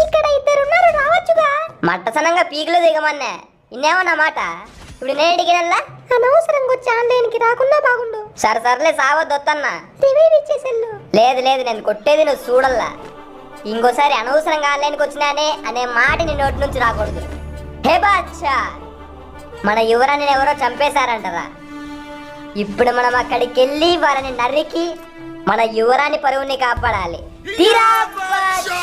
ఇక్కడ ఇద్దరున్నారు రావచ్చుగా. మట్టసనంగా పీకులు దిగమన్నా ఇన్నేమో నా మాట. ఇప్పుడు నేను దిగినల్లా అనవసరంగా వచ్చి ఆన్లైన్కి రాకుండా బాగుండు. సరే సర్లే సావద్దొత్తన్నా రివైవ్ ఇచ్చేసెల్లు. లేదు లేదు నేను కొట్టేది నువ్వు చూడల్లా. ఇంకోసారి అనవసరంగా ఆన్లైన్కి వచ్చినానే అనే మాట నీ నోటి నుంచి రాకూడదు. హే బాద్షా, మన యువరాణిని ఎవరో చంపేశారంటరా. ఇప్పుడు మనం అక్కడికి వెళ్ళి వారిని నరికి మన యువరాణి పరువుని కాపాడాలి. తీరా బాద్షా.